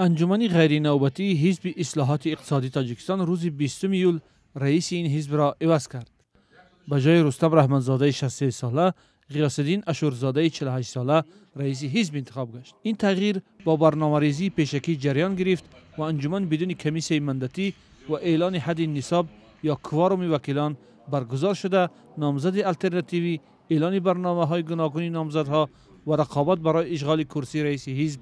انجمن غیر نوبتی حزب اصلاحات اقتصادی تاجیکستان روز 20 ایول رئیس این حزب را عوض کرد. به جای رستم رحمتزاده 63 ساله، غیاث‌الدین اشورزاده 48 ساله رئیس حزب انتخاب گشت. این تغییر با برنامه‌ریزی پیشکی جریان گرفت و انجمن بدون کمیسیون مندتی و اعلان حد نصاب یا کوارم وکیلان برگزار شده، نامزد الترناتیوی، اعلان برنامه‌های گوناگون نامزدها و رقابت برای اشغال کرسی رئیس حزب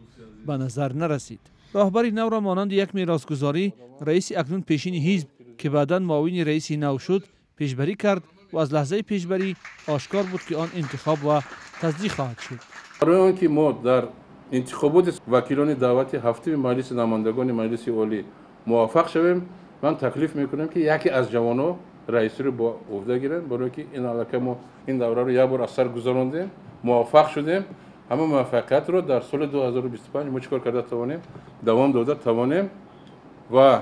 به نظر نرسید. راهبری نو را مانند یک میراثگذاری رئیس اکنون پیشین حزب که بعداً معاون رئیس نو شد پیشبری کرد و از لحظه پیشبری آشکار بود که آن انتخاب و تصدیق خواهد شد. برای آنکه ما در انتخابات وکیلان دعوت هفته مجلس نمایندگان مجلس عالی موفق شویم، من تکلیف میکنم که یکی از جوانان رئیس رو با عهده گیرن، برای که این علاقه ما این دوره رو یک بار از سر گذراندیم، موفق شدیم. همه موفقیت رو در سال 2025 ما چیکار کرده توانیم دوام داده توانیم و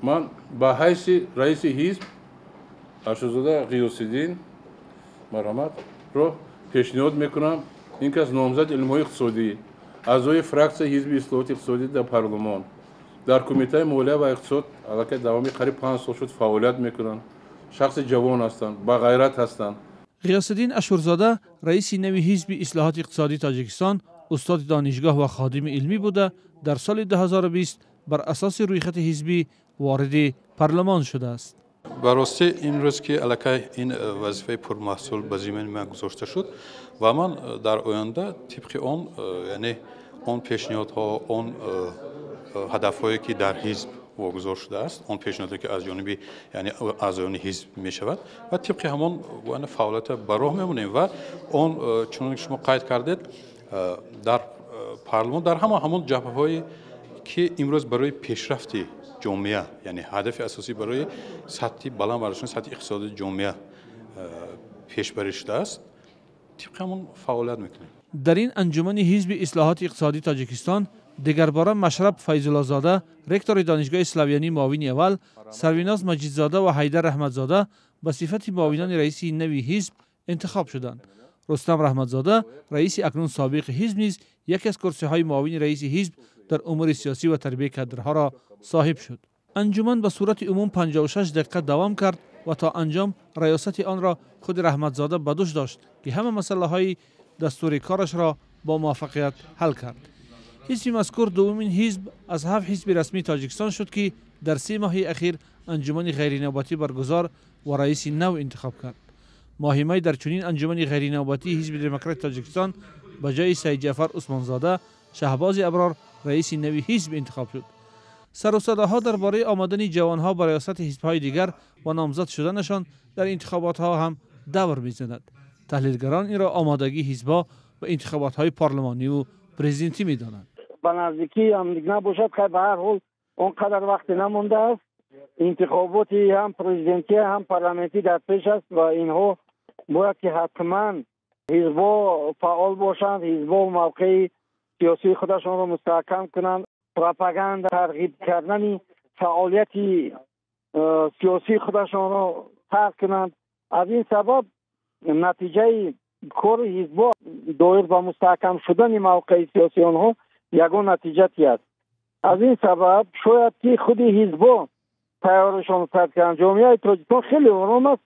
من با حیث رئیس حزب اشورزاده غیاث‌الدین مرحمت رو پیشنهاد میکنم اینکه از نامزد علم‌های اقتصادی، اعضای فراکسیون حزب اصلاحات اقتصادی در پارلمان، در کمیته مالیه و اقتصاد علاقه دوامی قریب 5 سال شد فعالیت میکنن، شخص جوان هستند، با غیرت هستند. غیاث‌الدین اشورزاده رئیس نوی حزب اصلاحات اقتصادی تاجیکستان، استاد دانشگاه و خادم علمی بوده، در سال 2020 بر اساس رویخط حزبی وارد پارلمان شده است. براستی این روز که علاقه این وظیفه پرمحصول به ذمه من گذاشته شد و من در آینده طبق آن یعنی آن پیشنهادها، آن هدفهایی که در حزب واگذار شده است، آن پیشنهادی که از جانب یعنی اعضایان حزب می شود و طبق همان وانه فعالیت بر راه میمونیم و آن چون شما قید کردید در پارلمان در همون جبهه‌هایی که امروز برای پیشرفت جامعه یعنی هدف اساسی برای سطح بالا برداشتن سطح اقتصادی جامعه پیشبری شده است، طبق همون فعالیت میکنیم. در این انجمن حزب اصلاحات اقتصادی تاجیکستان دیگر باره مشرب فیض‌الله زاده رکتور دانشگاه اسلاویانی معاون اول، سرویناز مجیدزاده و حیدر رحمتزاده به صفت معاونان رئیس نوی حزب انتخاب شدند. رستم رحمتزاده رئیس اکنون سابق حزب نیز یکی از کرسی‌های معاون رئیس حزب در امور سیاسی و تربیت کادرها را صاحب شد. انجمن به صورت عموم 56 دقیقه دوام کرد و تا انجام ریاست آن را خود رحمتزاده به دوش داشت که همه مسائل دستور کارش را با موفقیت حل کرد. حزب مذکور دومین حزب از 7 حزب رسمی تاجیکستان شد که در 3 ماه اخیر انجمن غیر نوبتی برگزار و رئیس نو انتخاب کرد. ماه می در چنین انجمن غیر نوبتی حزب دموکرات تاجیکستان به جای سید جعفر عثمانزاده شهباز ابرار رئیس نوی حزب انتخاب شد. سر و صداها درباره آمدن جوانها به ریاست حزب‌های دیگر و نامزد شدنشان در انتخابات‌ها هم دور می‌زند. تحلیلگران این را آمادگی حزب‌ها و انتخابات‌های پارلمانی و پرزیدنتی می‌دانند. به نزدیکی هم دیگه نباشد که به هر حال اونقدر وقت نمونده است. انتخاباتی هم پرزیدنتی هم پارلمانتی در پیش است و اینها باید که حتما حزب‌ها فعال باشند، حزب‌ها موقع سیاسی خودشان را مستحکم کنند، پروپاگاندا ترغیب کردن فعالیت سیاسی خودشان را ترک کنند. از این سبب نتیجه کار حزب‌ها دایر به مستحکم شدن موقع سیاسی آنها یگان نتیجه‌ای است. از این سبب شاید که خود حزب‌ها تیارشان سرد کنند. جامعه تاجیکستان خیلی آرام است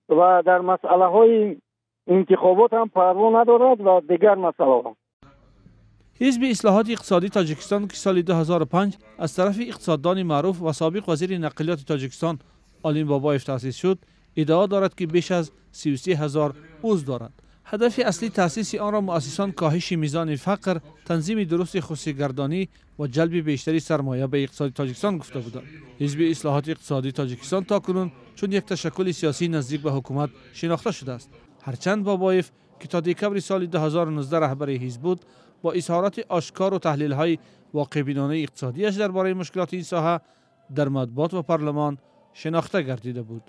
و در مسئله های انتخابات هم پروا ندارد و دیگر مسئله ها. حزب اصلاحات اقتصادی تاجیکستان که سال 2005 از طرف اقتصاددان معروف و سابق وزیر نقلیات تاجیکستان آلین بابایف تأسیس شد، ادعا دارد که بیش از 33,000 عضو دارد. هدف اصلی تأسیس آن را مؤسسان کاهش میزان فقر، تنظیم درست خصوصی‌گردانی و جلب بیشتری سرمایه به اقتصاد تاجیکستان گفته بودند. حزب اصلاحات اقتصادی تاجیکستان تاکنون چون یک تشکل سیاسی نزدیک به حکومت شناخته شده است. هرچند بابایف که تا دکمبر سال 2019 رهبر حزب بود، با اظهارات آشکار و تحلیل‌های واقع‌بینانه اقتصادیش درباره مشکلات این ساحه در مطبوعات و پارلمان شناخته گردیده بود.